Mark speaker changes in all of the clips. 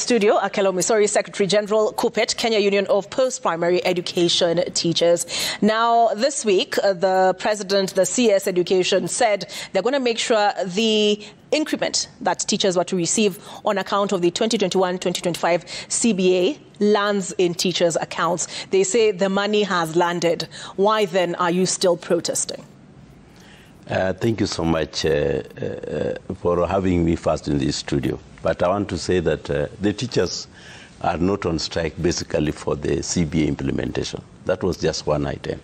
Speaker 1: studio, Akello Misori, Secretary General, KUPPET, Kenya Union of Post-Primary Education Teachers. Now, this week, the president, the CS Education, said they're going to make sure the increment that teachers were to receive on account of the 2021-2025 CBA lands in teachers' accounts. They say the money has landed. Why then are you still protesting?
Speaker 2: Thank you so much for having me first in this studio. But I want to say that the teachers are not on strike basically for the CBA implementation. That was just one item.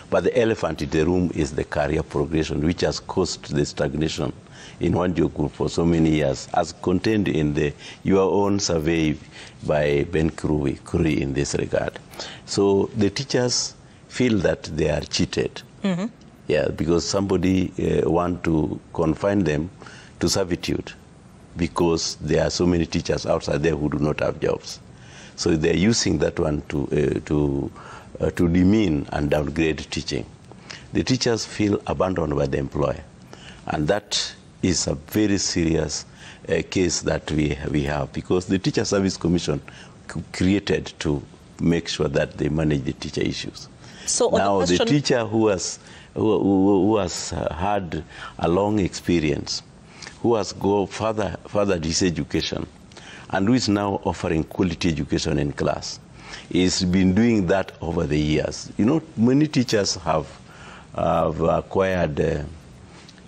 Speaker 2: But the elephant in the room is the career progression, which has caused the stagnation in one job group for so many years, as contained in your own survey by Ben Curry in this regard. So the teachers feel that they are cheated. Mm-hmm. Yeah, because somebody want to confine them to servitude because there are so many teachers outside there who do not have jobs. So they're using that one to demean and downgrade teaching. The teachers feel abandoned by the employer, and that is a very serious case that we have, because the Teacher Service Commission created to make sure that they manage the teacher issues. So now the teacher who has had a long experience, who has gone further his education, and who is now offering quality education in class, is been doing that over the years. You know, many teachers have acquired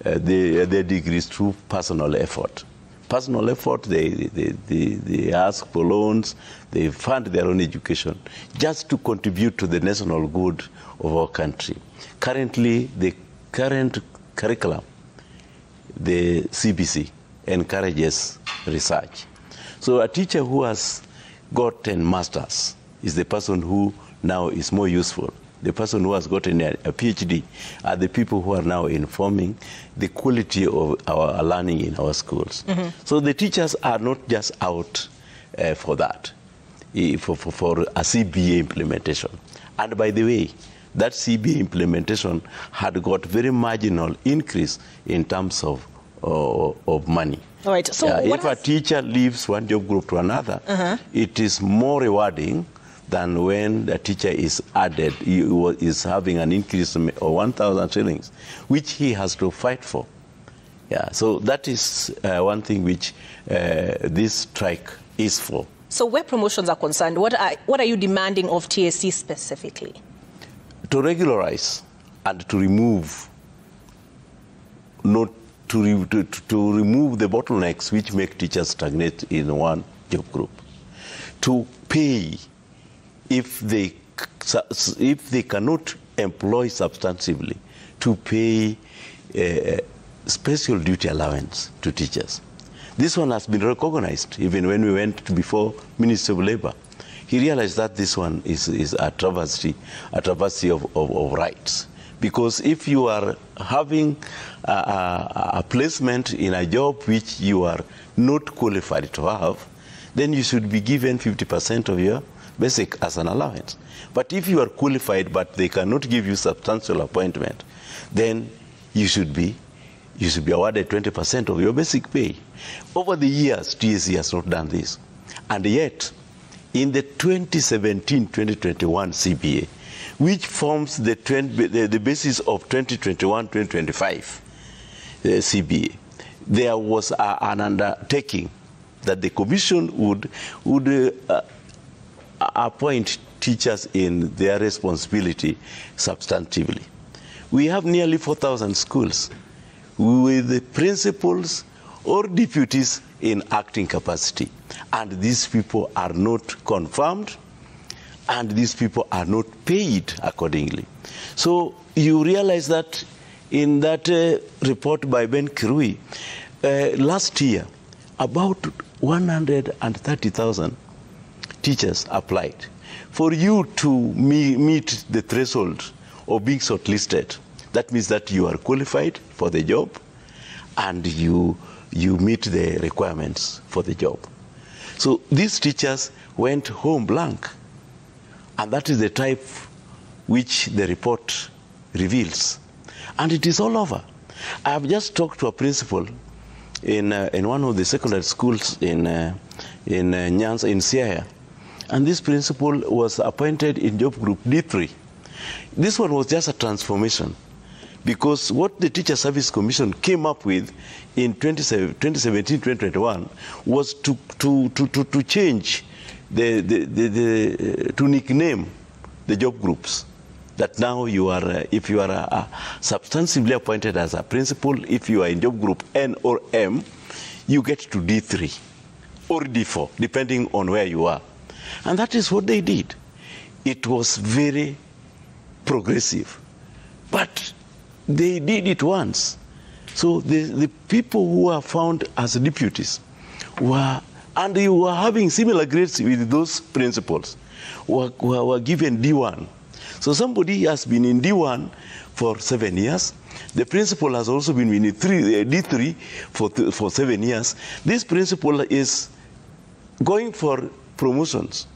Speaker 2: their degrees through personal effort. Personal effort, they ask for loans, they fund their own education just to contribute to the national good of our country. Currently, the current curriculum, the CBC, encourages research. So a teacher who has gotten masters is the person who now is more useful. The person who has gotten a PhD are the people who are now informing the quality of our learning in our schools. Mm-hmm. So the teachers are not just out for that, for a CBA implementation. And by the way, that CBA implementation had got very marginal increase in terms of money.
Speaker 1: All right. So
Speaker 2: if a teacher leaves one job group to another, it is more rewarding than when the teacher is added, is having an increase of 1,000 shillings, which he has to fight for. Yeah, so that is one thing which this strike is for.
Speaker 1: So where promotions are concerned, what are you demanding of TSC specifically?
Speaker 2: To regularize and to remove, to remove the bottlenecks which make teachers stagnate in one job group. To pay if they cannot employ substantively, to pay special duty allowance to teachers. This one has been recognized even when we went before Minister of Labor. He realized that this one is a travesty of rights. Because if you are having a placement in a job which you are not qualified to have, then you should be given 50% of your basic as an allowance. But if you are qualified but they cannot give you substantial appointment, then you should be awarded 20% of your basic pay. Over the years, TSC has not done this. And yet, in the 2017-2021 CBA, which forms the basis of 2021-2025 CBA, there was an undertaking that the commission would appoint teachers in their responsibility substantively. We have nearly 4,000 schools with the principals or deputies in acting capacity. And these people are not confirmed, and these people are not paid accordingly. So you realize that in that report by Ben Curry, last year, about 130,000 teachers applied. For you to meet the threshold of being shortlisted, that means that you are qualified for the job and you meet the requirements for the job. So these teachers went home blank, and that is the type which the report reveals. And it is all over. I have just talked to a principal in one of the secondary schools in Nyanza, in Siaya. And this principal was appointed in job group D3. This one was just a transformation, because what the Teacher Service Commission came up with in 2017-2021 was to change to nickname the job groups. That now you are, if you are substantively appointed as a principal, if you are in job group N or M, you get to D3 or D4, depending on where you are. And that is what they did. It was very progressive, but they did it once. So the people who are found as deputies and you were having similar grades with those principals, were given D1. So somebody has been in D1 for 7 years. The principal has also been in D3 for 7 years. This principal is going for promotions,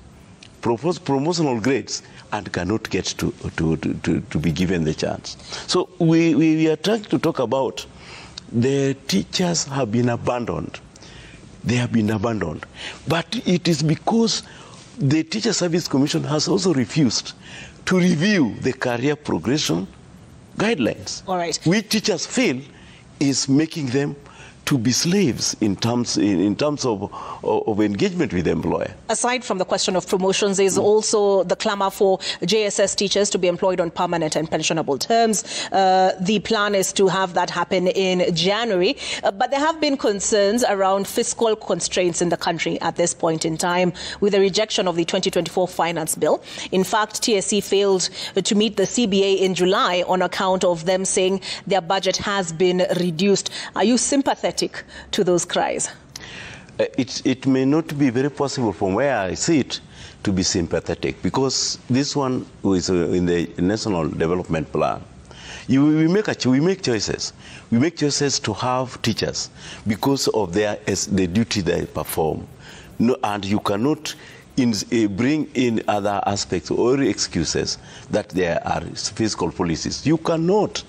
Speaker 2: promotional grades, and cannot get to be given the chance. So we are trying to talk about the teachers have been abandoned. They have been abandoned. But it is because the Teacher Service Commission has also refused to review the career progression guidelines.
Speaker 1: All right.
Speaker 2: Which teachers feel is making them to be slaves in terms of engagement with the employer.
Speaker 1: Aside from the question of promotions, there's also the clamor for JSS teachers to be employed on permanent and pensionable terms. The plan is to have that happen in January, but there have been concerns around fiscal constraints in the country at this point in time with the rejection of the 2024 finance bill. In fact, TSC failed to meet the CBA in July on account of them saying their budget has been reduced. Are you sympathetic to those cries?
Speaker 2: It may not be very possible from where I see it to be sympathetic, because this one is in the National Development Plan. We make choices. We make choices to have teachers because of the duty they perform. No, and you cannot bring in other aspects or excuses that there are fiscal policies. You cannot.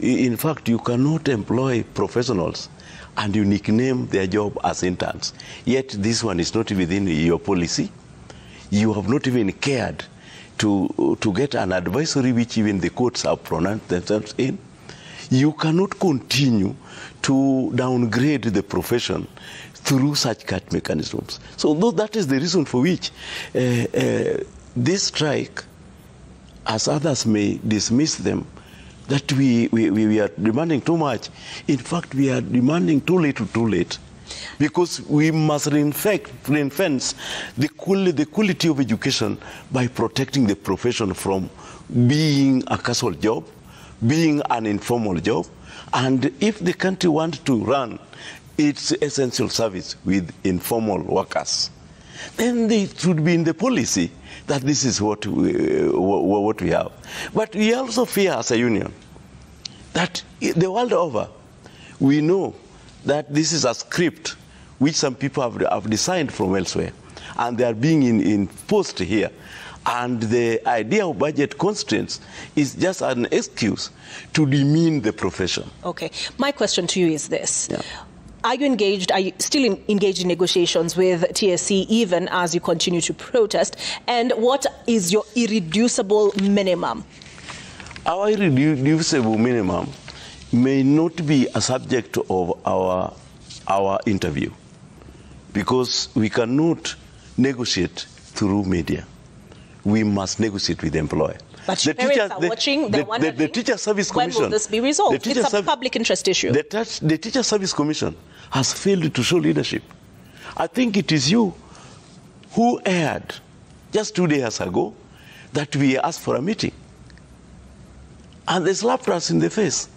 Speaker 2: In fact, you cannot employ professionals and you nickname their job as interns. Yet this one is not within your policy. You have not even cared to get an advisory which even the courts have pronounced themselves in. You cannot continue to downgrade the profession through such cut mechanisms. So that is the reason for which this strike, as others may dismiss them, that we are demanding too much. In fact, we are demanding too late, because we must reinforce the quality of education by protecting the profession from being a casual job, being an informal job. And if the country wants to run its essential service with informal workers, then they should be in the policy that this is what we have. But we also fear as a union that the world over, we know that this is a script which some people have designed from elsewhere, and they are being imposed here. And the idea of budget constraints is just an excuse to demean the profession.
Speaker 1: Okay. My question to you is this.
Speaker 2: Yeah.
Speaker 1: Are you still engaged in negotiations with TSC even as you continue to protest? And what is your irreducible minimum?
Speaker 2: Our irreducible minimum may not be a subject of our interview, because we cannot negotiate through media. We must negotiate with the employer.
Speaker 1: But parents are watching, they're wondering,
Speaker 2: the Teacher Service Commission,
Speaker 1: when will this be resolved? It's a public interest issue.
Speaker 2: The Teacher Service Commission has failed to show leadership. I think it is you who aired just 2 days ago that we asked for a meeting. And they slapped us in the face,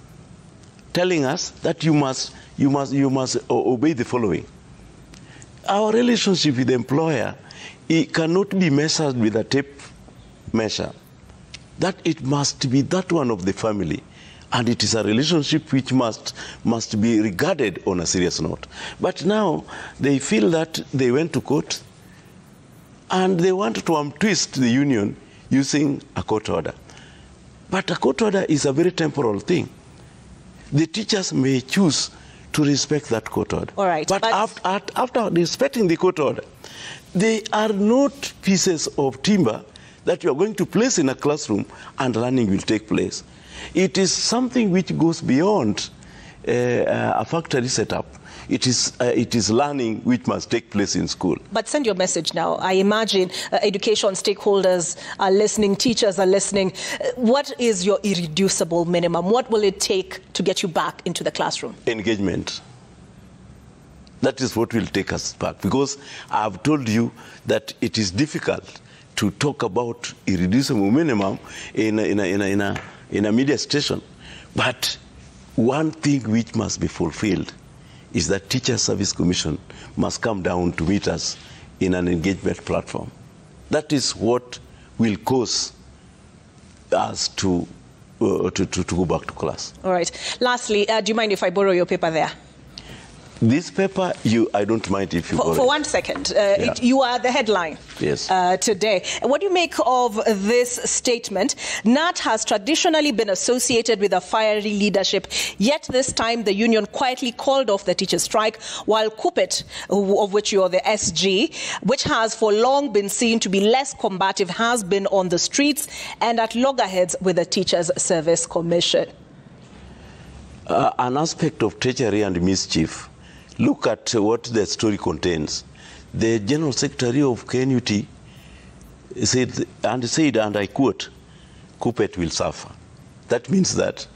Speaker 2: telling us that you must obey the following. Our relationship with the employer, it cannot be measured with a tape measure. That it must be that one of the family, and it is a relationship which must be regarded on a serious note. But now they feel that they went to court and they want to untwist the union using a court order. But a court order is a very temporal thing. The teachers may choose to respect that court order.
Speaker 1: All right.
Speaker 2: But after respecting the court order, they are not pieces of timber that you are going to place in a classroom and learning will take place. It is something which goes beyond a factory setup. It is learning which must take place in school.
Speaker 1: But send your message now. I imagine education stakeholders are listening, teachers are listening. What is your irreducible minimum? What will it take to get you back into the classroom?
Speaker 2: Engagement. That is what will take us back. Because I've told you that it is difficult to talk about irreducible minimum in a media station. But one thing which must be fulfilled is that Teacher Service Commission must come down to meet us in an engagement platform. That is what will cause us to go back to class.
Speaker 1: All right. Lastly, do you mind if I borrow your paper there?
Speaker 2: This paper, I don't mind if you borrow it.
Speaker 1: For 1 second, you are the headline today. What do you make of this statement? NAT has traditionally been associated with a fiery leadership, yet this time the union quietly called off the teachers' strike, while KUPPET, of which you are the SG, which has for long been seen to be less combative, has been on the streets and at loggerheads with the Teachers Service Commission.
Speaker 2: An aspect of treachery and mischief. Look at what the story contains. The General Secretary of KNUT said, and I quote, KUPPET will suffer. That means that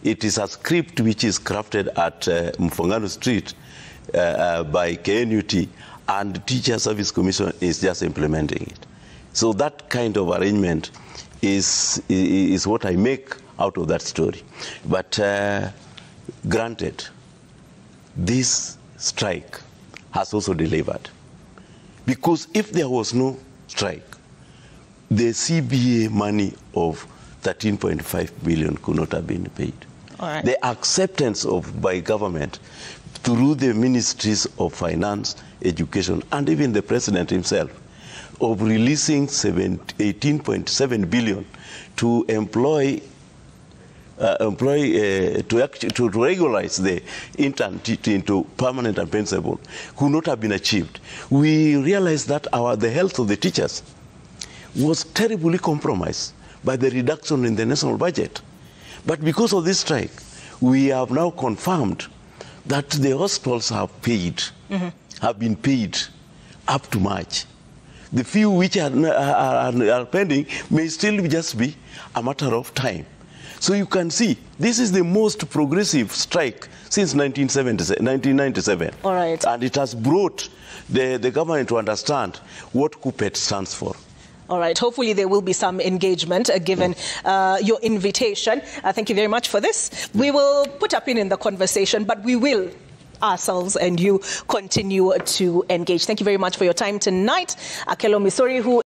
Speaker 2: it is a script which is crafted at Mfongano Street by KNUT, and the Teacher Service Commission is just implementing it. So that kind of arrangement is what I make out of that story. But granted, this strike has also delivered. Because if there was no strike, the CBA money of 13.5 billion could not have been paid.
Speaker 1: All right.
Speaker 2: The acceptance by government through the ministries of finance, education, and even the president himself of releasing 18.7 billion to employ to regularize the intern into permanent and pensionable could not have been achieved. We realized that the health of the teachers was terribly compromised by the reduction in the national budget. But because of this strike, we have now confirmed that the hospitals have been paid up to March. The few which are pending may still just be a matter of time. So you can see, this is the most progressive strike since 1997.
Speaker 1: All right.
Speaker 2: And it has brought the government to understand what KUPPET stands for.
Speaker 1: All right. Hopefully there will be some engagement given your invitation. Thank you very much for this. We will put a pin in the conversation, but we will ourselves and you continue to engage. Thank you very much for your time tonight. Akello Misori, who